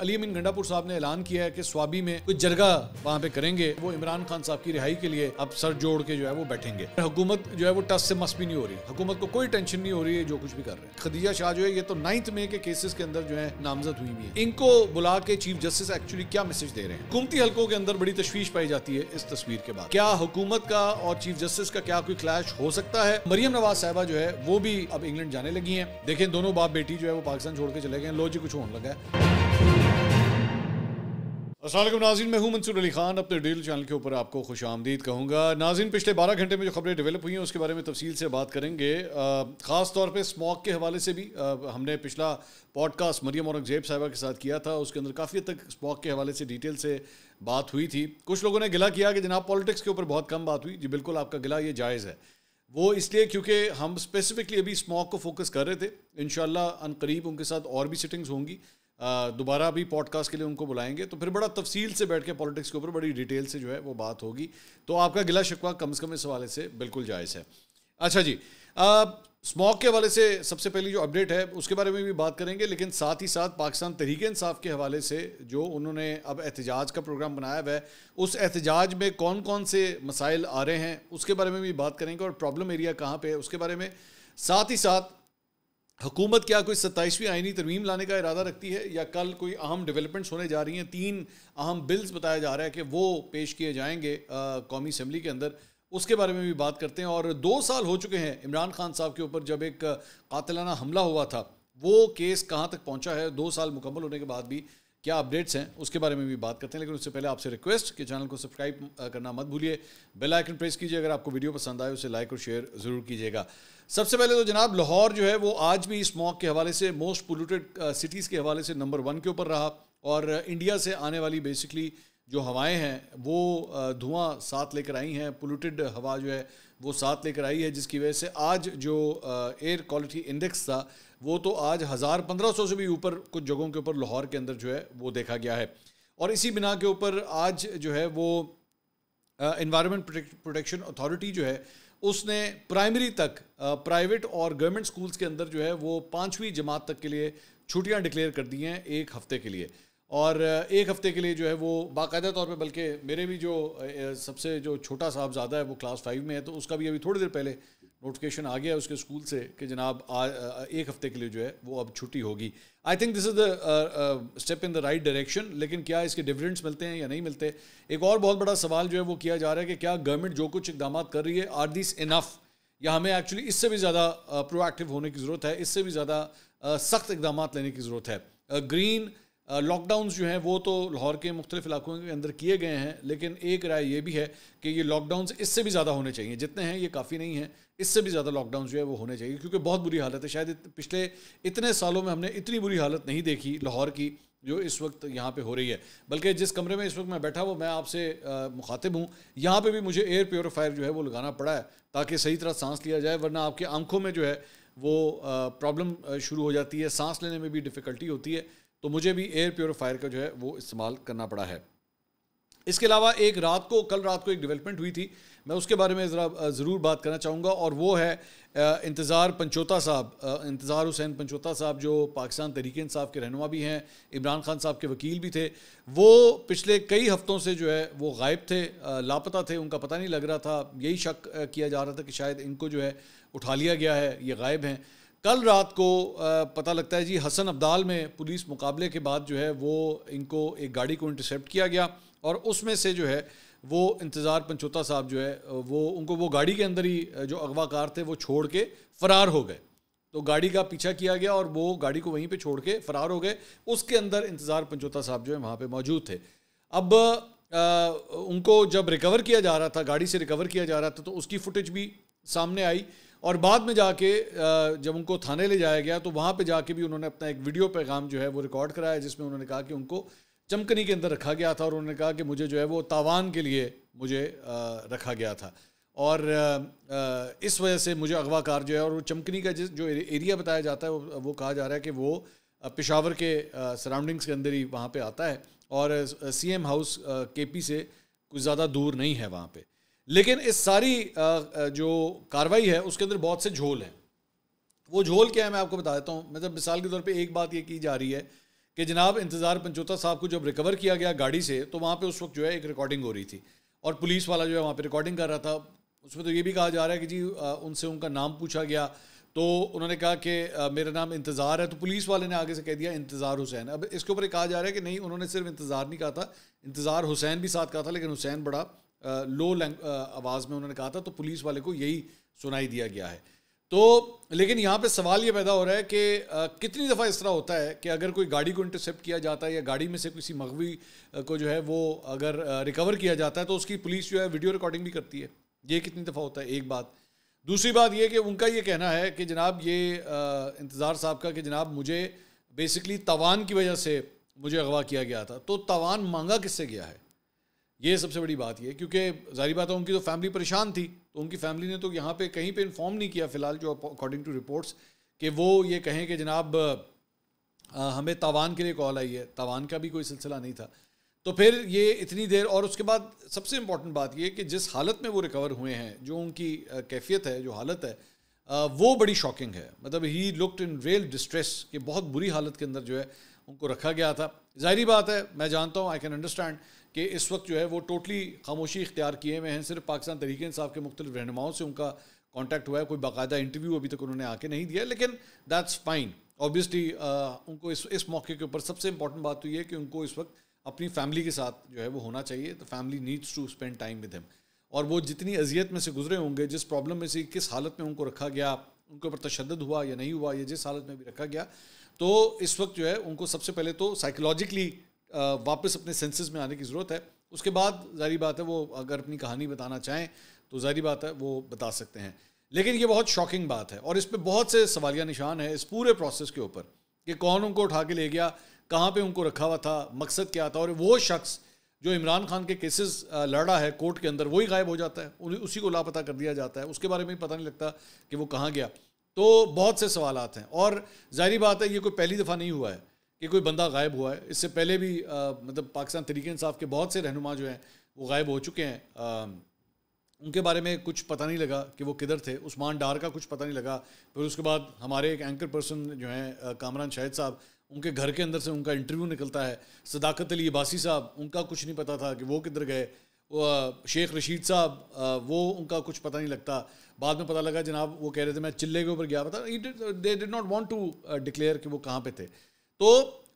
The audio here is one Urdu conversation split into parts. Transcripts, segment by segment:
علی امین گنڈاپور صاحب نے اعلان کیا ہے کہ سوابی میں کچھ جرگہ وہاں پہ کریں گے, وہ عمران خان صاحب کی رہائی کے لیے اب سر جوڑ کے جو ہے وہ بیٹھیں گے. حکومت جو ہے وہ ٹس سے مس بھی نہیں ہو رہی, حکومت کو کوئی ٹینشن نہیں ہو رہی ہے جو کچھ بھی کر رہے ہیں. خدیجہ شاہ جو ہے یہ تو 9 مئی کے کیسز کے اندر جو ہے نامزد ہوئی بھی ہے. ان کو بلا کے چیف جسٹس ایکچولی کیا میسج دے رہے ہیں؟ حکومتی حلقوں کے اندر بڑی تشویش پائی جاتی ہے اس تصویر کے بعد. کیا حکومت کا اور چیف جسٹس کا کیا کوئی کلیش ہو سکتا ہے؟ مریم نواز صاحبہ جو ہے وہ بھی اب انگلینڈ جانے لگی ہیں. دیکھیں دونوں باپ بیٹی جو ہے وہ پاکستان چھوڑ کے چلے گئے. لو جی کچھ ہونے لگا ہے. السلام علیکم ناظرین, میں ہوں منصور علی خان. اپنے ڈیل چینل کے اوپر آپ کو خوش آمدید کہوں گا. ناظرین, پچھلے 12 گھنٹے میں جو خبریں ڈیولپ ہوئی ہیں اس کے بارے میں تفصیل سے بات کریں گے. خاص طور پہ اسموک کے حوالے سے بھی ہم نے پچھلا پوڈ کاسٹ مریم اورنگزیب صاحبہ کے ساتھ کیا تھا. اس کے اندر کافی حد تک اسموک کے حوالے سے ڈیٹیل سے بات ہوئی تھی. کچھ لوگوں نے گلہ کیا کہ جناب پالیٹکس کے اوپر بہت کم بات ہوئی. جی بالکل, آپ کا گلہ یہ جائز ہے. وہ اس لیے کیونکہ ہم اسپیسیفکلی ابھی اسموک کو فوکس کر رہے تھے. انشاءاللہ ان قریب ان کے ساتھ اور بھی سٹنگز ہوں گی, دوبارہ بھی پوڈ کاسٹ کے لیے ان کو بلائیں گے, تو پھر بڑا تفصیل سے بیٹھ کے پالیٹکس کے اوپر بڑی ڈیٹیل سے جو ہے وہ بات ہوگی. تو آپ کا گلہ شکوہ کم از کم اس حوالے سے بالکل جائز ہے. اچھا جی, اسموک کے حوالے سے سب سے پہلی جو اپڈیٹ ہے اس کے بارے میں بھی بات کریں گے, لیکن ساتھ ہی ساتھ پاکستان تحریک انصاف کے حوالے سے جو انہوں نے اب احتجاج کا پروگرام بنایا ہوا ہے, اس احتجاج میں کون کون سے مسائل آ رہے ہیں اس کے بارے میں بھی بات کریں گے, اور پرابلم ایریا کہاں پہ ہے اس کے بارے میں. ساتھ ہی ساتھ حکومت کیا کوئی 27ویں آئینی ترمیم لانے کا ارادہ رکھتی ہے, یا کل کوئی اہم ڈیولپمنٹس ہونے جا رہی ہیں. 3 اہم بلز بتایا جا رہا ہے کہ وہ پیش کیے جائیں گے قومی اسمبلی کے اندر. اس کے بارے میں بھی بات کرتے ہیں. اور 2 سال ہو چکے ہیں عمران خان صاحب کے اوپر جب ایک قاتلانہ حملہ ہوا تھا, وہ کیس کہاں تک پہنچا ہے 2 سال مکمل ہونے کے بعد بھی کیا اپڈیٹس ہیں اس کے بارے میں بھی بات کرتے ہیں. لیکن اس سے پہلے آپ سے ریکویسٹ کہ چینل کو سبسکرائب کرنا مت بھولیے, بیل آئیکن پریس کیجیے. اگر آپ کو ویڈیو پسند آئے اسے لائک اور شیئر ضرور کیجیے گا. سب سے پہلے تو جناب لاہور جو ہے وہ آج بھی اسموک کے حوالے سے موسٹ پولوٹیڈ سٹیز کے حوالے سے نمبر 1 کے اوپر رہا, اور انڈیا سے آنے والی بیسکلی جو ہوائیں ہیں وہ دھواں ساتھ لے کر آئی ہیں. پولوٹیڈ ہوا جو ہے وہ ساتھ لے کر آئی ہے, جس کی وجہ سے آج جو ایئر کوالٹی انڈیکس تھا وہ تو آج 1500 سے بھی اوپر کچھ جگہوں کے اوپر لاہور کے اندر جو ہے وہ دیکھا گیا ہے. اور اسی بنا کے اوپر آج جو ہے وہ انوائرمنٹ پروٹیکشن اتھارٹی جو ہے اس نے پرائمری تک پرائیویٹ اور گورنمنٹ سکولز کے اندر جو ہے وہ 5ویں جماعت تک کے لیے چھٹیاں ڈکلیئر کر دی ہیں 1 ہفتے کے لیے. اور 1 ہفتے کے لیے جو ہے وہ باقاعدہ طور پہ, بلکہ میرے بھی جو سب سے جو چھوٹا صاحبزادہ ہے وہ کلاس 5 میں ہے, تو اس کا بھی ابھی تھوڑی دیر پہلے نوٹیفیکیشن آ گیا اس کے اسکول سے کہ جناب 1 ہفتے کے لیے جو ہے وہ اب چھٹی ہوگی. I think this is the step in the right direction, لیکن کیا اس کے ڈیویڈنڈس ملتے ہیں یا نہیں ملتے؟ ایک اور بہت بڑا سوال جو ہے وہ کیا جا رہا ہے کہ کیا گورنمنٹ جو کچھ اقدامات کر رہی ہے آر دیس انف, یا ہمیں ایکچولی اس سے بھی زیادہ پرو ایکٹیو ہونے کی ضرورت ہے, اس سے بھی زیادہ سخت اقدامات لینے کی ضرورت ہے. گرین لاک ڈاؤنز جو ہیں وہ تو لاہور کے مختلف علاقوں کے اندر کیے گئے ہیں, لیکن ایک رائے یہ بھی ہے کہ یہ لاک ڈاؤنز اس سے بھی زیادہ ہونے چاہیے. جتنے ہیں یہ کافی نہیں ہیں, اس سے بھی زیادہ لاک ڈاؤنز جو ہے وہ ہونے چاہیے, کیونکہ بہت بری حالت ہے. شاید پچھلے اتنے سالوں میں ہم نے اتنی بری حالت نہیں دیکھی لاہور کی جو اس وقت یہاں پہ ہو رہی ہے. بلکہ جس کمرے میں اس وقت میں بیٹھا ہوں میں آپ سے مخاطب ہوں, یہاں پہ بھی مجھے ایئر پیوریفائر جو ہے وہ لگانا پڑا ہے تاکہ صحیح طرح سانس لیا جائے, ورنہ آپ کے آنکھوں میں جو ہے وہ پرابلم شروع ہو جاتی ہے, سانس لینے میں بھی ڈیفیکلٹی ہوتی ہے. تو مجھے بھی ایئر پیوریفائر کا جو ہے وہ استعمال کرنا پڑا ہے. اس کے علاوہ کل رات کو ایک ڈیولپمنٹ ہوئی تھی, میں اس کے بارے میں ضرور بات کرنا چاہوں گا, اور وہ ہے انتظار حسین پنچوتا صاحب جو پاکستان تحریک انصاف کے رہنما بھی ہیں, عمران خان صاحب کے وکیل بھی تھے. وہ پچھلے کئی ہفتوں سے جو ہے وہ غائب تھے, لاپتہ تھے, ان کا پتہ نہیں لگ رہا تھا. یہی شک کیا جا رہا تھا کہ شاید ان کو جو ہے اٹھا لیا گیا ہے, یہ غائب ہیں. کل رات کو پتہ لگتا ہے جی حسن ابدال میں پولیس مقابلے کے بعد جو ہے وہ ان کو ایک گاڑی کو انٹرسیپٹ کیا گیا, اور اس میں سے جو ہے وہ انتظار پنچوتا صاحب جو ہے ان کو وہ گاڑی کے اندر ہی جو اغوا کار تھے وہ چھوڑ کے فرار ہو گئے. تو گاڑی کا پیچھا کیا گیا اور وہ گاڑی کو وہیں پہ چھوڑ کے فرار ہو گئے. اس کے اندر انتظار پنچوتا صاحب جو ہے وہاں پہ موجود تھے. اب ان کو جب ریکور کیا جا رہا تھا, گاڑی سے ریکور کیا جا رہا تھا, تو اس کی فوٹیج بھی سامنے آئی, اور بعد میں جا کے جب ان کو تھانے لے جایا گیا تو وہاں پہ جا کے بھی انہوں نے اپنا ایک ویڈیو پیغام جو ہے وہ ریکارڈ کرایا, جس میں انہوں نے کہا کہ ان کو چمکنی کے اندر رکھا گیا تھا, اور انہوں نے کہا کہ مجھے جو ہے وہ تاوان کے لیے مجھے رکھا گیا تھا, اور اس وجہ سے مجھے اغوا کار جو ہے, اور وہ چمکنی کا جو ایریا بتایا جاتا ہے وہ کہا جا رہا ہے کہ وہ پشاور کے سراؤنڈنگز کے اندر ہی وہاں پہ آتا ہے, اور سی ایم ہاؤس کے پی سے کچھ زیادہ دور نہیں ہے وہاں پہ. لیکن اس ساری جو کاروائی ہے اس کے اندر بہت سے جھول ہیں. وہ جھول کیا ہے میں آپ کو بتا دیتا ہوں. مطلب مثال کے طور پہ ایک بات یہ کی جا رہی ہے کہ جناب انتظار پنچوتا صاحب کو جب ریکور کیا گیا گاڑی سے تو وہاں پہ اس وقت جو ہے ایک ریکارڈنگ ہو رہی تھی اور پولیس والا جو ہے وہاں پہ ریکارڈنگ کر رہا تھا. اس میں تو یہ بھی کہا جا رہا ہے کہ جی ان سے ان کا نام پوچھا گیا تو انہوں نے کہا کہ میرا نام انتظار ہے, تو پولیس والے نے آگے سے کہہ دیا انتظار حسین. اب اس کے اوپر کہا جا رہا ہے کہ نہیں, انہوں نے صرف انتظار نہیں کہا تھا, انتظار حسین بھی ساتھ کہا تھا, لیکن حسین بڑا لو آواز میں انہوں نے کہا تھا, تو پولیس والے کو یہی سنائی دیا گیا ہے. تو لیکن یہاں پہ سوال یہ پیدا ہو رہا ہے کہ کتنی دفعہ اس طرح ہوتا ہے کہ اگر کوئی گاڑی کو انٹرسیپٹ کیا جاتا ہے یا گاڑی میں سے کسی مغوی کو جو ہے وہ اگر ریکور کیا جاتا ہے تو اس کی پولیس جو ہے ویڈیو ریکارڈنگ بھی کرتی ہے. یہ کتنی دفعہ ہوتا ہے, ایک بات. دوسری بات یہ کہ ان کا یہ کہنا ہے کہ جناب یہ انتظار صاحب کا کہ جناب مجھے بیسکلی تاوان کی وجہ سے مجھے اغوا کیا گیا تھا. تو تاوان مانگا کس سے گیا ہے, یہ سب سے بڑی بات یہ, کیونکہ ظاہری بات ہے ان کی تو فیملی پریشان تھی, تو ان کی فیملی نے تو یہاں پہ کہیں پہ انفارم نہیں کیا فی الحال جو اکارڈنگ ٹو رپورٹس کہ وہ یہ کہیں کہ جناب ہمیں تاوان کے لیے کال آئی ہے. تاوان کا بھی کوئی سلسلہ نہیں تھا. تو پھر یہ اتنی دیر, اور اس کے بعد سب سے امپورٹنٹ بات یہ کہ جس حالت میں وہ ریکور ہوئے ہیں, جو ان کی کیفیت ہے, جو حالت ہے, وہ بڑی شاکنگ ہے. مطلب ہی لکڈ ان ریئل ڈسٹریس, کہ بہت بری حالت کے اندر جو ہے ان کو رکھا گیا تھا. ظاہری بات ہے, میں جانتا ہوں, آئی کین انڈرسٹینڈ کہ اس وقت جو ہے وہ ٹوٹلی خاموشی اختیار کیے ہوئے ہیں. صرف پاکستان تحریک انصاف کے مختلف رہنماؤں سے ان کا کانٹیکٹ ہوا ہے, کوئی باقاعدہ انٹرویو ابھی تک انہوں نے آ کے نہیں دیا, لیکن دیٹس فائن. اوبیسلی ان کو اس موقع کے اوپر سب سے امپورٹنٹ بات تو یہ ہے کہ ان کو اس وقت اپنی فیملی کے ساتھ جو ہے وہ ہونا چاہیے. تو family needs to spend time with ہم, اور وہ جتنی اذیت میں سے گزرے ہوں گے, جس پرابلم میں سے کس حالت میں ان کو رکھا گیا, ان کے اوپر تشدد ہوا یا نہیں ہوا, یا جس حالت میں بھی رکھا گیا, تو اس وقت جو ہے ان کو سب سے پہلے تو سائیکولوجیکلی واپس اپنے سینسز میں آنے کی ضرورت ہے. اس کے بعد ظاہری بات ہے وہ اگر اپنی کہانی بتانا چاہیں تو ظاہری بات ہے وہ بتا سکتے ہیں. لیکن یہ بہت شاکنگ بات ہے, اور اس پہ بہت سے سوالیہ نشان ہیں اس پورے پروسیس کے اوپر, کہ کون ان کو اٹھا کے لے گیا, کہاں پہ ان کو رکھا ہوا تھا, مقصد کیا تھا. اور وہ شخص جو عمران خان کے کیسز لڑ رہا ہے کورٹ کے اندر, وہی غائب ہو جاتا ہے, اسی کو لاپتہ کر دیا جاتا ہے, اس کے بارے میں پتہ نہیں لگتا کہ وہ کہاں گیا. تو بہت سے سوالات ہیں, اور ظاہری بات ہے یہ کوئی پہلی دفعہ نہیں ہوا ہے کہ کوئی بندہ غائب ہوا ہے. اس سے پہلے بھی مطلب پاکستان تحریک انصاف کے بہت سے رہنما جو ہیں وہ غائب ہو چکے ہیں. ان کے بارے میں کچھ پتہ نہیں لگا کہ وہ کدھر تھے. عثمان ڈار کا کچھ پتہ نہیں لگا. پھر اس کے بعد ہمارے ایک اینکر پرسن جو ہیں کامران شاہد صاحب, ان کے گھر کے اندر سے ان کا انٹرویو نکلتا ہے. صداقت علی عباسی صاحب, ان کا کچھ نہیں پتہ تھا کہ وہ کدھر گئے. شیخ رشید صاحب, وہ ان کا کچھ پتہ نہیں لگتا. بعد میں پتہ لگا جناب وہ کہہ رہے تھے میں چلے کے اوپر گیا تھا. They did not want to declare کہ وہ کہاں پہ تھے. تو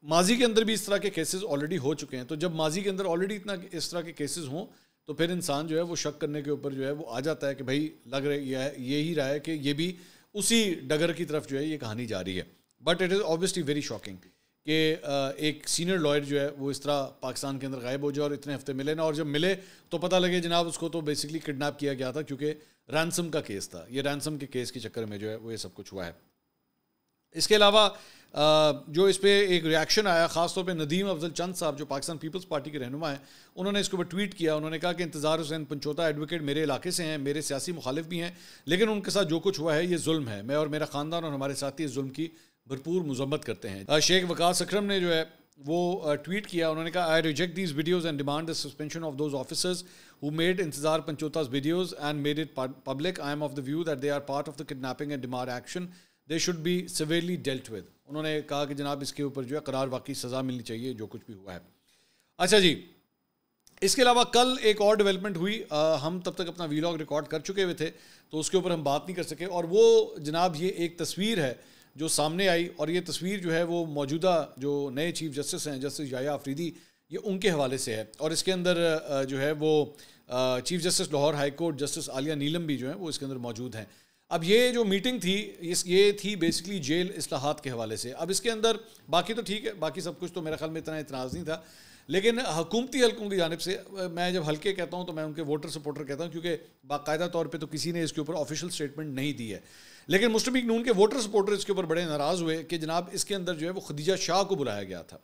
ماضی کے اندر بھی اس طرح کے کیسز آلریڈی ہو چکے ہیں. تو جب ماضی کے اندر آلریڈی اتنا اس طرح کے کیسز ہوں تو پھر انسان جو ہے وہ شک کرنے کے اوپر جو ہے وہ آ جاتا ہے کہ بھائی لگ رہا ہے یہی رہا ہے کہ یہ بھی اسی ڈگر کی طرف جو ہے یہ کہانی جا رہی ہے. But it is obviously very shocking کہ ایک سینئر لائر جو ہے وہ اس طرح پاکستان کے اندر غائب ہو جائے اور اتنے ہفتے ملے نا, اور جب ملے تو پتہ لگے جناب اس کو تو بیسکلی کڈنیپ کیا گیا تھا, کیونکہ رینسم کا کیس تھا. یہ رینسم کے کیس کے چکر میں جو ہے وہ یہ سب کچھ ہوا ہے. اس کے علاوہ جو اس پہ ایک ریاکشن آیا, خاص طور پہ ندیم افضل چند صاحب جو پاکستان پیپلز پارٹی کے رہنما ہیں, انہوں نے اس کے اوپر ٹویٹ کیا. انہوں نے کہا کہ انتظار حسین پنچوتا ایڈوکیٹ میرے علاقے سے ہیں, میرے سیاسی مخالف بھی ہیں, لیکن ان کے ساتھ جو کچھ ہوا ہے یہ ظلم ہے. میں اور میرا خاندان اور ہمارے ساتھی اس ظلم کی بھرپور مذمت کرتے ہیں. شیخ وقاص اکرم نے جو ہے وہ ٹویٹ کیا. انہوں نے کہا I reject these videos and demand the suspension of those officers who made انتظار پنچوتا's videos and made it public. I am of the view that they are part of the kidnapping and Dimar action. They should be severely dealt with. انہوں نے کہا کہ جناب اس کے اوپر جو ہے قرار واقعی سزا ملنی چاہیے جو کچھ بھی ہوا ہے. اچھا جی, اس کے علاوہ کل ایک اور ڈیولپمنٹ ہوئی. ہم تب تک اپنا ویلاگ ریکارڈ کر چکے ہوئے تھے تو اس کے اوپر ہم بات نہیں کر سکے, اور وہ جناب یہ ایک تصویر ہے جو سامنے آئی, اور یہ تصویر جو ہے وہ موجودہ جو نئے چیف جسٹس ہیں جسٹس یحییٰ آفریدی, یہ ان کے حوالے سے ہے. اور اس کے اندر جو ہے وہ chief justice Lahore high court justice Aliya Neelum بھی جو ہیں وہ اس کے اندر موجود ہیں. اب یہ جو میٹنگ تھی یہ تھی بیسکلی جیل اصلاحات کے حوالے سے. اب اس کے اندر باقی تو ٹھیک ہے, باقی سب کچھ تو میرے خیال میں اتنا اعتراض نہیں تھا, لیکن حکومتی حلقوں کی جانب سے, میں جب حلقے کہتا ہوں تو میں ان کے ووٹر سپورٹر کہتا ہوں, کیونکہ باقاعدہ طور پہ تو کسی نے اس کے اوپر آفیشیل اسٹیٹمنٹ نہیں دی ہے, لیکن مسلم لیگ نون کے ووٹر سپورٹر اس کے اوپر بڑے ناراض ہوئے کہ جناب اس کے اندر جو ہے وہ خدیجہ شاہ کو بلایا گیا تھا,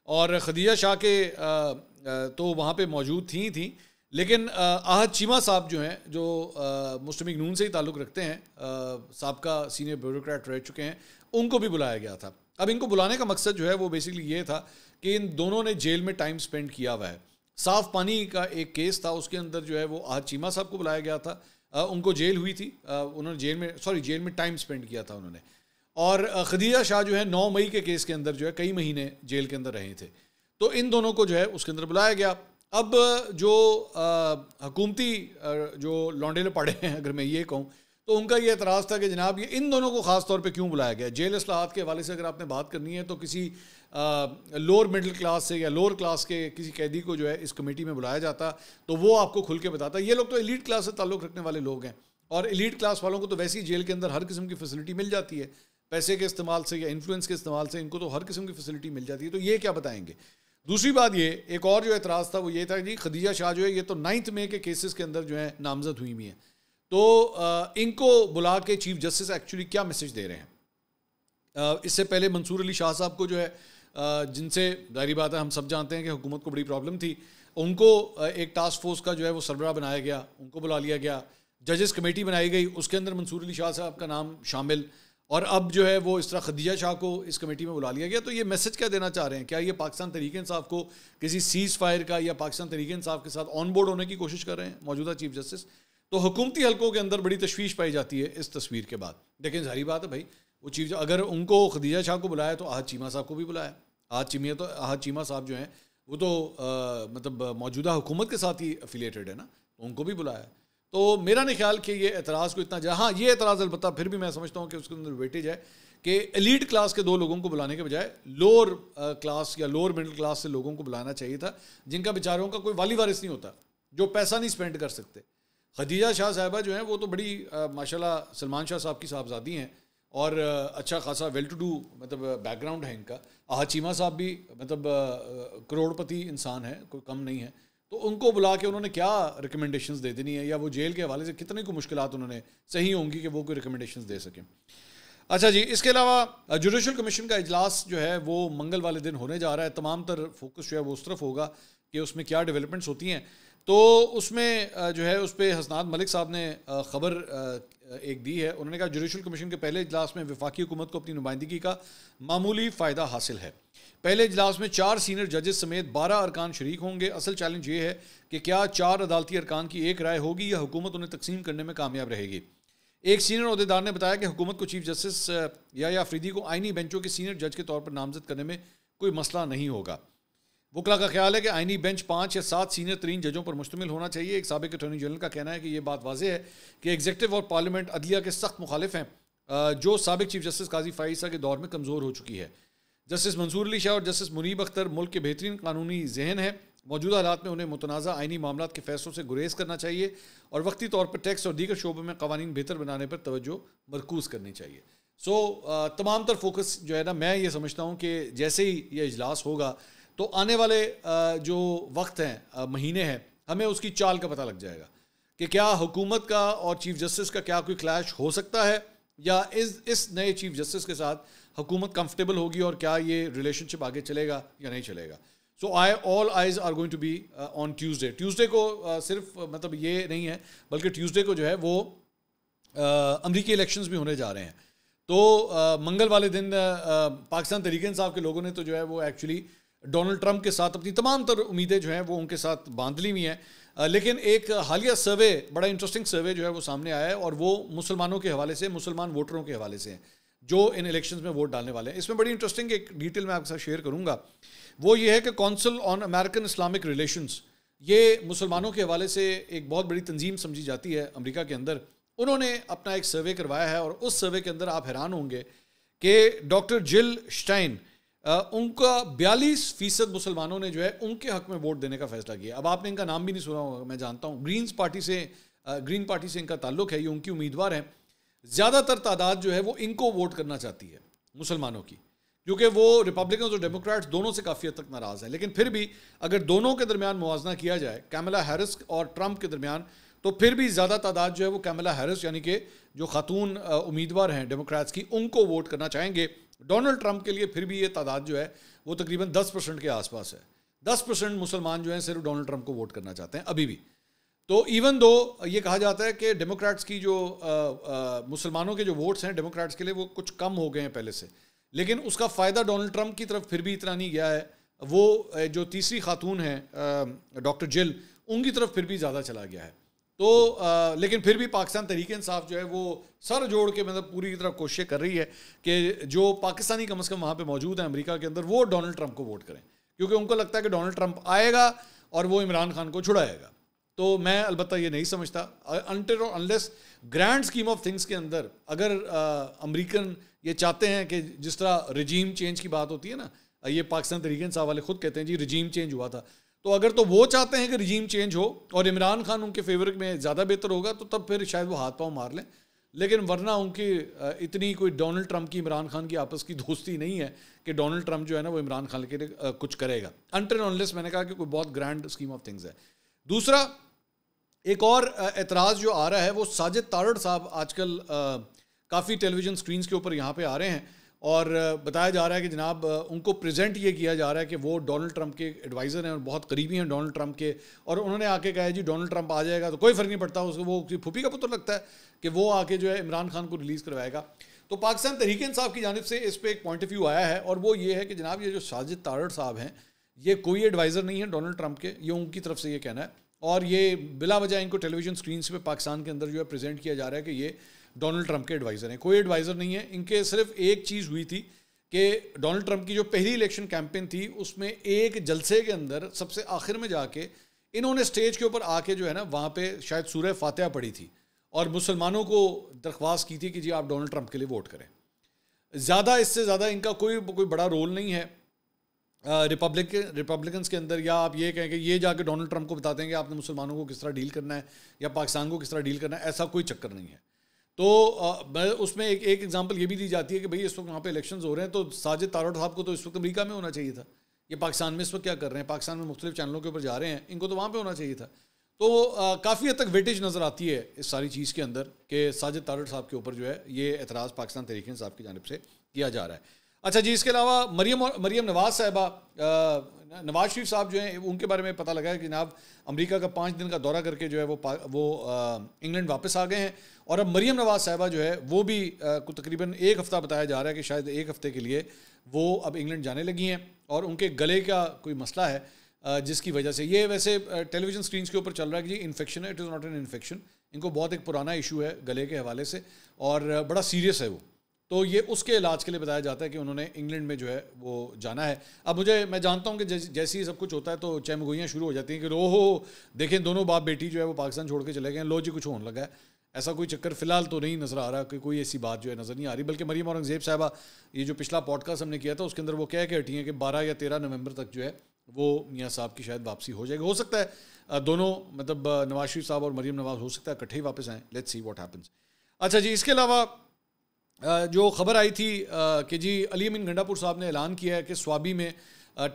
اور خدیجہ شاہ کے تو وہاں پہ موجود تھیں, لیکن آہد چیمہ صاحب جو ہیں جو مسلم لیگ نون سے ہی تعلق رکھتے ہیں, سابقہ سینئر بیوروکریٹ رہ چکے ہیں, ان کو بھی بلایا گیا تھا. اب ان کو بلانے کا مقصد جو ہے وہ بیسکلی یہ تھا کہ ان دونوں نے جیل میں ٹائم سپینڈ کیا ہوا ہے. صاف پانی کا ایک کیس تھا, اس کے اندر جو ہے وہ آہد چیمہ صاحب کو بلایا گیا تھا. ان کو جیل ہوئی تھی, انہوں نے جیل میں ٹائم سپینڈ کیا تھا انہوں نے, اور خدیجہ شاہ جو ہے 9 مئی کے کیس کے اندر جو ہے کئی مہینے جیل کے اندر رہے تھے. تو ان دونوں کو جو ہے اس کے اندر بلایا گیا. اب جو حکومتی جو لونڈے پڑے ہیں اگر میں یہ کہوں تو ان کا یہ اعتراض تھا کہ جناب یہ ان دونوں کو خاص طور پہ کیوں بلایا گیا. جیل اصلاحات کے حوالے سے اگر آپ نے بات کرنی ہے تو کسی لوور مڈل کلاس سے یا لوور کلاس کے کسی قیدی کو جو ہے اس کمیٹی میں بلایا جاتا تو وہ آپ کو کھل کے بتاتا. یہ لوگ تو ایلیٹ کلاس سے تعلق رکھنے والے لوگ ہیں اور ایلیٹ کلاس والوں کو تو ویسی جیل کے اندر ہر قسم کی فیسلٹی مل جاتی ہے, پیسے کے استعمال سے یا انفلوئنس کے استعمال سے ان کو تو ہر قسم کی فیسلٹی مل جاتی ہے. تو یہ کیا بتائیں گے. دوسری بات یہ ایک اور جو اعتراض تھا وہ یہ تھا کہ خدیجہ شاہ جو ہے یہ تو 9 مئی کے کیسز کے اندر جو ہے نامزد ہوئی ہوئی ہیں, تو ان کو بلا کے چیف جسٹس ایکچولی کیا میسج دے رہے ہیں. اس سے پہلے منصور علی شاہ صاحب کو جو ہے جن سے ظاہری بات ہے ہم سب جانتے ہیں کہ حکومت کو بڑی پرابلم تھی, ان کو ایک ٹاسک فورس کا جو ہے وہ سربراہ بنایا گیا, ان کو بلا لیا گیا. ججز کمیٹی بنائی گئی, اس کے اندر منصور علی شاہ صاحب کا نام شامل, اور اب جو ہے وہ اس طرح خدیجہ شاہ کو اس کمیٹی میں بلا لیا گیا. تو یہ میسج کیا دینا چاہ رہے ہیں؟ کیا یہ پاکستان تحریک انصاف کو کسی سیز فائر کا یا پاکستان تحریک انصاف کے ساتھ آن بورڈ ہونے کی کوشش کر رہے ہیں موجودہ چیف جسٹس؟ تو حکومتی حلقوں کے اندر بڑی تشویش پائی جاتی ہے اس تصویر کے بعد. لیکن ظاہری بات ہے بھائی وہ چیف اگر ان کو خدیجہ شاہ کو بلایا تو احد چیمہ صاحب کو بھی بلایا. احد چیمہ صاحب جو ہیں وہ تو مطلب موجودہ حکومت کے ساتھ ہی افیلیٹڈ ہے نا, تو ان کو بھی بلایا. تو میرا نہیں خیال کہ یہ اعتراض کو اتنا ہاں یہ اعتراض البتہ پھر بھی میں سمجھتا ہوں کہ اس کے اندر ویٹیج ہے کہ ایلیٹ کلاس کے 2 لوگوں کو بلانے کے بجائے لوور کلاس یا لوور مڈل کلاس سے لوگوں کو بلانا چاہیے تھا جن کا بیچاروں کا کوئی والی وارث نہیں ہوتا, جو پیسہ نہیں اسپینڈ کر سکتے. خدیجہ شاہ صاحبہ جو ہیں وہ تو بڑی ماشاءاللہ سلمان شاہ صاحب کی صاحبزادی ہیں اور اچھا خاصا ویل ٹو ڈو مطلب بیک گراؤنڈ ہے ان کا. احد چیمہ صاحب بھی مطلب کروڑ پتی انسان ہے, کوئی کم نہیں ہے. تو ان کو بلا کے انہوں نے کیا ریکمنڈیشنز دے دینی ہے, یا وہ جیل کے حوالے سے کتنے کو مشکلات انہوں نے صحیح ہوں گی کہ وہ کوئی ریکمنڈیشنز دے سکیں. اچھا جی, اس کے علاوہ جوڈیشل کمیشن کا اجلاس جو ہے وہ منگل والے دن ہونے جا رہا ہے. تمام تر فوکس جو ہے وہ اس طرف ہوگا کہ اس میں کیا ڈیولپمنٹس ہوتی ہیں. تو اس میں جو ہے اس پہ حسنات ملک صاحب نے خبر ایک دی ہے. انہوں نے کہا جوڈیشل کمیشن کے پہلے اجلاس میں وفاقی حکومت کو اپنی نمائندگی کا معمولی فائدہ حاصل ہے. پہلے اجلاس میں 4 سینئر ججز سمیت 12 ارکان شریک ہوں گے. اصل چیلنج یہ ہے کہ کیا 4 عدالتی ارکان کی ایک رائے ہوگی یا حکومت انہیں تقسیم کرنے میں کامیاب رہے گی. ایک سینئر عہدیدار نے بتایا کہ حکومت کو چیف جسٹس یا افریدی کو آئینی بینچوں کے سینئر جج کے طور پر نامزد کرنے میں کوئی مسئلہ نہیں ہوگا. وکلا کا خیال ہے کہ آئینی بینچ 5 یا 7 سینئر ترین ججوں پر مشتمل ہونا چاہیے. ایک سابق اٹارنی جنرل کا کہنا ہے کہ یہ بات واضح ہے کہ ایگزیکٹو اور پارلیمنٹ عدلیہ کے سخت مخالف ہیں, جو سابق چیف جسٹس قاضی فائز کے دور میں کمزور ہو چکی ہے. جسٹس منصور علی شاہ اور جسٹس منیب اختر ملک کے بہترین قانونی ذہن ہیں. موجودہ حالات میں انہیں متنازع آئینی معاملات کے فیصلوں سے گریز کرنا چاہیے اور وقتی طور پر ٹیکس اور دیگر شعبوں میں قوانین بہتر بنانے پر توجہ مرکوز کرنی چاہیے. تمام تر فوکس جو ہے نا, میں یہ سمجھتا ہوں کہ جیسے ہی یہ اجلاس ہوگا تو آنے والے جو وقت ہیں مہینے ہیں ہمیں اس کی چال کا پتہ لگ جائے گا کہ کیا حکومت کا اور چیف جسٹس کا کیا کوئی کلیش ہو سکتا ہے, یا اس نئے چیف جسٹس کے ساتھ حکومت کمفرٹیبل ہوگی اور کیا یہ ریلیشن شپ آگے چلے گا یا نہیں چلے گا. So all eyes are going to be on Tuesday کو صرف مطلب یہ نہیں ہے بلکہ ٹیوزڈے کو جو ہے وہ امریکی الیکشنز بھی ہونے جا رہے ہیں. تو منگل والے دن پاکستان تحریک انصاف کے لوگوں نے تو جو ہے وہ ایکچولی ڈونلڈ ٹرمپ کے ساتھ اپنی تمام تر امیدیں جو ہیں وہ ان کے ساتھ باندھ لی ہوئی ہیں. لیکن ایک حالیہ سروے, بڑا انٹرسٹنگ سروے جو ہے وہ سامنے آیا ہے اور وہ مسلمانوں کے حوالے سے, مسلمان ووٹروں کے حوالے سے ہیں جو ان الیکشنز میں ووٹ ڈالنے والے ہیں. اس میں بڑی انٹرسٹنگ ایک ڈیٹیل میں آپ کے ساتھ شیئر کروں گا. وہ یہ ہے کہ کونسل آن امریکن اسلامک ریلیشنز, یہ مسلمانوں کے حوالے سے ایک بہت بڑی تنظیم سمجھی جاتی ہے امریکہ کے اندر. انہوں نے اپنا ایک سروے کروایا ہے اور اس سروے کے اندر آپ حیران ہوں گے کہ ڈاکٹر جل شٹائن, ان کا 42% مسلمانوں نے جو ہے ان کے حق میں ووٹ دینے کا فیصلہ کیا. اب آپ نے ان کا نام بھی نہیں سنا ہوگا, میں جانتا ہوں. گرین پارٹی سے ان کا تعلق ہے, یہ ان کی امیدوار ہیں. زیادہ تر تعداد جو ہے وہ ان کو ووٹ کرنا چاہتی ہے مسلمانوں کی, کیونکہ وہ ریپبلکنز اور ڈیموکریٹس دونوں سے کافی حد تک ناراض ہیں. لیکن پھر بھی اگر دونوں کے درمیان موازنہ کیا جائے کیملا ہیرس اور ٹرمپ کے درمیان, تو پھر بھی زیادہ تعداد جو ہے وہ کیملا ہیرس یعنی کہ جو خاتون امیدوار ہیں ڈیموکریٹس کی, ان کو ووٹ کرنا چاہیں گے. ڈونلڈ ٹرمپ کے لیے پھر بھی یہ تعداد جو ہے وہ تقریباً 10% کے آس پاس ہے. 10% مسلمان جو ہیں صرف ڈونلڈ ٹرمپ کو ووٹ کرنا چاہتے ہیں ابھی بھی. تو ایون دو یہ کہا جاتا ہے کہ ڈیموکریٹس کی جو مسلمانوں کے جو ووٹس ہیں ڈیموکریٹس کے لیے وہ کچھ کم ہو گئے ہیں پہلے سے, لیکن اس کا فائدہ ڈونلڈ ٹرمپ کی طرف پھر بھی اتنا نہیں گیا ہے. وہ جو تیسری خاتون ہیں ڈاکٹر جل, ان کی طرف پھر بھی زیادہ چلا گیا ہے. تو لیکن پھر بھی پاکستان تحریک انصاف جو ہے وہ سر جوڑ کے مطلب پوری طرح کوششیں کر رہی ہے کہ جو پاکستانی کم از کم وہاں پہ موجود ہیں امریکہ کے اندر وہ ڈونلڈ ٹرمپ کو ووٹ کریں، کیونکہ ان کو لگتا ہے کہ ڈونلڈ ٹرمپ آئے گا اور وہ عمران خان کو چھڑائے گا. تو میں البتہ یہ نہیں سمجھتا انٹل اور unless grand scheme of things کے اندر اگر امریکن یہ چاہتے ہیں کہ جس طرح رجیم چینج کی بات ہوتی ہے نا، یہ پاکستان تحریک انصاف والے خود کہتے ہیں جی رجیم چینج ہوا تھا، تو اگر تو وہ چاہتے ہیں کہ رجیم چینج ہو اور عمران خان ان کے فیور میں زیادہ بہتر ہوگا تو تب پھر شاید وہ ہاتھ پاؤں مار لیں، لیکن ورنہ ان کی اتنی کوئی ڈونلڈ ٹرمپ کی عمران خان کی آپس کی دوستی نہیں ہے کہ ڈونلڈ ٹرمپ جو ہے نا وہ عمران خان کے لیے کچھ کرے گا انٹل انلیس میں نے کہا کہ کوئی بہت گرینڈ اسکیم آف تھنگز ہے. دوسرا ایک اور اعتراض جو آ رہا ہے وہ ساجد تارڑ صاحب آج کل کافی ٹیلی ویژن اسکرینس کے اوپر یہاں پہ آ رہے ہیں اور بتایا جا رہا ہے کہ جناب ان کو پریزنٹ یہ کیا جا رہا ہے کہ وہ ڈونلڈ ٹرمپ کے ایڈوائزر ہیں اور بہت قریبی ہیں ڈونلڈ ٹرمپ کے، اور انہوں نے آ کے کہا ہے جی ڈونلڈ ٹرمپ آ جائے گا تو کوئی فرق نہیں پڑتا، اس کو وہ پھوپھی کا پتر لگتا ہے کہ وہ آ کے جو ہے عمران خان کو ریلیز کروائے گا. تو پاکستان تحریک انصاف کی جانب سے اس پہ ایک پوائنٹ آف ویو آیا ہے اور وہ یہ ہے کہ جناب یہ جو ساجد تارڑ صاحب ہیں یہ کوئی ایڈوائزر نہیں ہے ڈونلڈ ٹرمپ کے، یہ ان کی طرف سے یہ کہنا ہے اور یہ بلا وجہ ان کو ٹیلی ویژن اسکرینس پہ پاکستان کے اندر جو ہے پریزنٹ کیا جا رہا ہے کہ یہ ڈونلڈ ٹرمپ کے ایڈوائزر ہیں. کوئی ایڈوائزر نہیں ہے ان کے، صرف ایک چیز ہوئی تھی کہ ڈونلڈ ٹرمپ کی جو پہلی الیکشن کیمپین تھی اس میں ایک جلسے کے اندر سب سے آخر میں جا کے انہوں نے اسٹیج کے اوپر آ کے جو ہے نا وہاں پہ شاید سورہ فاتحہ پڑھی تھی اور مسلمانوں کو درخواست کی تھی کہ جی آپ ڈونلڈ ٹرمپ کے لیے ووٹ کریں. زیادہ اس سے زیادہ ان کا کوئی بڑا رول نہیں ہے ریپبلکنس کے اندر، یا آپ یہ کہیں کہ یہ جا کے ڈونلڈ ٹرمپ کو بتاتے ہیں کہ آپ نے مسلمانوں کو کس طرح ڈیل کرنا ہے یا پاکستان کو کس طرح ڈیل کرنا ہے، ایسا کوئی چکر نہیں ہے. تو اس میں ایک ایگزامپل یہ بھی دی جاتی ہے کہ بھئی اس وقت وہاں پہ الیکشنز ہو رہے ہیں تو ساجد تارڑ صاحب کو تو اس وقت امریکہ میں ہونا چاہیے تھا، یہ پاکستان میں اس وقت کیا کر رہے ہیں، پاکستان میں مختلف چینلوں کے اوپر جا رہے ہیں، ان کو تو وہاں پہ ہونا چاہیے تھا. تو کافی حد تک ویٹیج نظر آتی ہے اس ساری چیز کے اندر کہ ساجد تارڑ صاحب کے اوپر جو ہے یہ اعتراض پاکستان تحریک انصاف کی جانب سے کیا جا رہا ہے. اچھا جی، اس کے علاوہ مریم نواز صاحبہ، نواز شریف صاحب جو ہیں ان کے بارے میں پتہ لگا ہے کہ جناب امریکہ کا 5 دن کا دورہ کر کے جو ہے وہ انگلینڈ واپس آ گئے ہیں، اور اب مریم نواز صاحبہ جو ہے وہ بھی تقریباً ایک ہفتہ بتایا جا رہا ہے کہ شاید ایک ہفتے کے لیے وہ اب انگلینڈ جانے لگی ہیں، اور ان کے گلے کا کوئی مسئلہ ہے جس کی وجہ سے یہ ویسے ٹیلی ویژن اسکرینس کے اوپر چل رہا ہے کہ جی انفیکشن ہے، it is not an infection, ان کو بہت ایک پرانا ایشو ہے گلے کے حوالے سے اور بڑا سیریس ہے وہ، تو یہ اس کے علاج کے لیے بتایا جاتا ہے کہ انہوں نے انگلینڈ میں جو ہے وہ جانا ہے. اب میں جانتا ہوں کہ جیسے ہی سب کچھ ہوتا ہے تو چہمگوئیاں شروع ہو جاتی ہیں کہ ہو دیکھیں دونوں باپ بیٹی جو ہے وہ پاکستان چھوڑ کے چلے گئے، لو جی کچھ ہونے لگا ہے. ایسا کوئی چکر فی الحال تو نہیں نظر آ رہا کہ کوئی ایسی بات جو ہے نظر نہیں آ رہی، بلکہ مریم اورنگزیب صاحبہ یہ جو پچھلا پوڈ کاسٹ ہم نے کیا تھا اس کے اندر وہ کہہ کے ہٹی ہیں کہ 12 یا 13 نومبر تک جو ہے وہ میاں صاحب کی شاید واپسی ہو جائے گی. ہو سکتا ہے دونوں مطلب نواز شریف صاحب اور مریم نواز ہو سکتا ہے اکٹھے ہی واپس آئیں، لیٹس سی واٹ ہیپنس. اچھا جی، اس کے علاوہ جو خبر آئی تھی کہ جی علی امین گنڈا پور صاحب نے اعلان کیا ہے کہ سوابی میں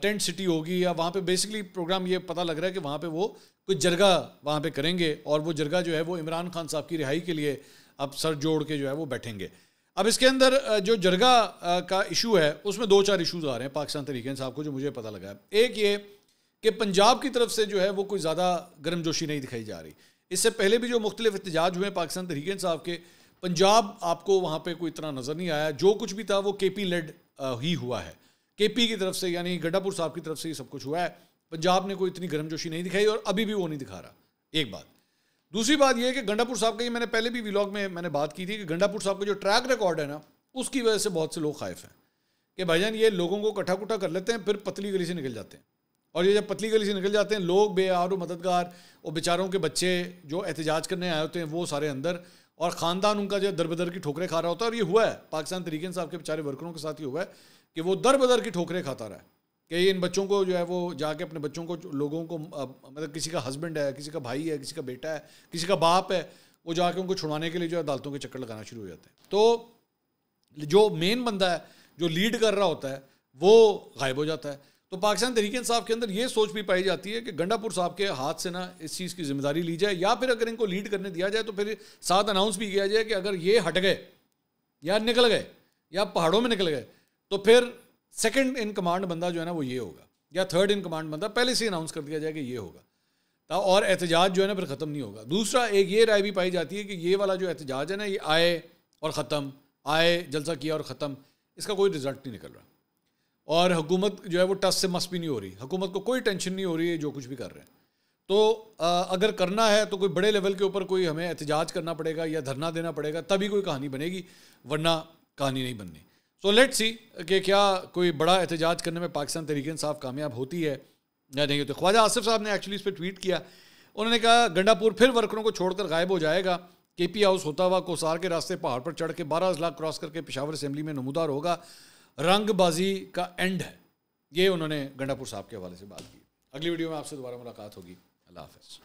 ٹینٹ سٹی ہوگی، یا وہاں پہ بیسکلی پروگرام یہ پتہ لگ رہا ہے کہ وہاں پہ وہ کوئی جرگہ وہاں پہ کریں گے، اور وہ جرگہ جو ہے وہ عمران خان صاحب کی رہائی کے لیے اب سر جوڑ کے جو ہے وہ بیٹھیں گے. اب اس کے اندر جو جرگہ کا ایشو ہے اس میں 2-4 ایشوز آ رہے ہیں پاکستان تحریک انصاف کو جو مجھے پتہ لگا ہے. ایک یہ کہ پنجاب کی طرف سے جو ہے وہ کوئی زیادہ گرم جوشی نہیں دکھائی جا رہی. اس سے پہلے بھی جو مختلف احتجاج ہوئے پاکستان تحریک انصاف کے، پنجاب آپ کو وہاں پہ کوئی اتنا نظر نہیں آیا، جو کچھ بھی تھا وہ کے پی لیڈ ہی ہوا ہے، کے پی کی طرف سے یعنی گنڈا پور صاحب کی طرف سے یہ سب کچھ ہوا ہے. پنجاب نے کوئی اتنی گرم جوشی نہیں دکھائی اور ابھی بھی وہ نہیں دکھا رہا، ایک بات. دوسری بات یہ ہے کہ گنڈا پور صاحب کا، یہ میں نے پہلے بھی ویلاگ میں نے بات کی تھی کہ گنڈا پور صاحب کا جو ٹریک ریکارڈ ہے نا اس کی وجہ سے بہت سے لوگ خائف ہیں کہ بھائی جان یہ لوگوں کو کٹھا کٹھا کر لیتے ہیں پھر پتلی گلی سے نکل جاتے ہیں، اور یہ جب پتلی گلی سے نکل جاتے ہیں لوگ بے یار و مددگار اور بیچاروں کے بچے جو احتجاج کرنے آئے ہوتے ہیں وہ سارے اندر، اور خاندان ان کا جو در بدر کی ٹھوکریں کھا رہا ہوتا ہے. اور یہ ہوا ہے پاکستان تحریک انصاف کے بیچارے ورکروں کے ساتھ، یہ ہوا ہے کہ وہ در بدر کی ٹھوکریں کھاتا رہا ہے کہ ان بچوں کو جو ہے وہ جا کے اپنے بچوں کو لوگوں کو مطلب کسی کا ہسبینڈ ہے، کسی کا بھائی ہے، کسی کا بیٹا ہے، کسی کا باپ ہے، وہ جا کے ان کو چھڑوانے کے لیے جو ہے عدالتوں کے چکر لگانا شروع ہو جاتے ہیں. تو جو مین بندہ ہے جو لیڈ کر رہا ہوتا ہے وہ غائب ہو جاتا ہے. تو پاکستان تحریک انصاف کے اندر یہ سوچ بھی پائی جاتی ہے کہ گنڈا پور صاحب کے ہاتھ سے نا اس چیز کی ذمہ داری لی جائے، یا پھر اگر ان کو لیڈ کرنے دیا جائے تو پھر ساتھ اناؤنس بھی کیا جائے کہ اگر یہ ہٹ گئے یا نکل گئے یا پہاڑوں میں نکل گئے تو پھر سیکنڈ ان کمانڈ بندہ جو ہے نا وہ یہ ہوگا، یا تھرڈ ان کمانڈ بندہ پہلے سے اناؤنس کر دیا جائے کہ یہ ہوگا، اور احتجاج جو ہے نا پھر ختم نہیں ہوگا. دوسرا ایک یہ رائے بھی پائی جاتی ہے کہ یہ والا جو احتجاج ہے نا یہ آئے اور ختم، آئے جلسہ کیا اور ختم، اس کا کوئی رزلٹ نہیں نکل رہا، اور حکومت جو ہے وہ ٹس سے مس بھی نہیں ہو رہی، حکومت کو کوئی ٹینشن نہیں ہو رہی ہے جو کچھ بھی کر رہے ہیں. تو اگر کرنا ہے تو کوئی بڑے لیول کے اوپر کوئی ہمیں احتجاج کرنا پڑے گا یا دھرنا دینا پڑے گا, تبھی کوئی کہانی بنے گی, ورنہ کہانی نہیں بننی. سو لیٹ سی کہ کیا کوئی بڑا احتجاج کرنے میں پاکستان تحریک انصاف کامیاب ہوتی ہے یا نہیں ہوتی. خواجہ آصف صاحب نے ایکچولی اس پہ ٹویٹ کیا, انہوں نے کہا گنڈا پور پھر ورکروں کو چھوڑ کر غائب ہو جائے گا. کے پی ہاؤس ہوتا ہوا کوسار کے راستے پہاڑ پر چڑھ کے 12 اضلاع کراس کر کے پشاور اسمبلی میں نمودار ہوگا. رنگ بازی کا اینڈ ہے. یہ انہوں نے گنڈا پور صاحب کے حوالے سے بات کی. اگلی ویڈیو میں آپ سے دوبارہ ملاقات ہوگی. اللہ حافظ.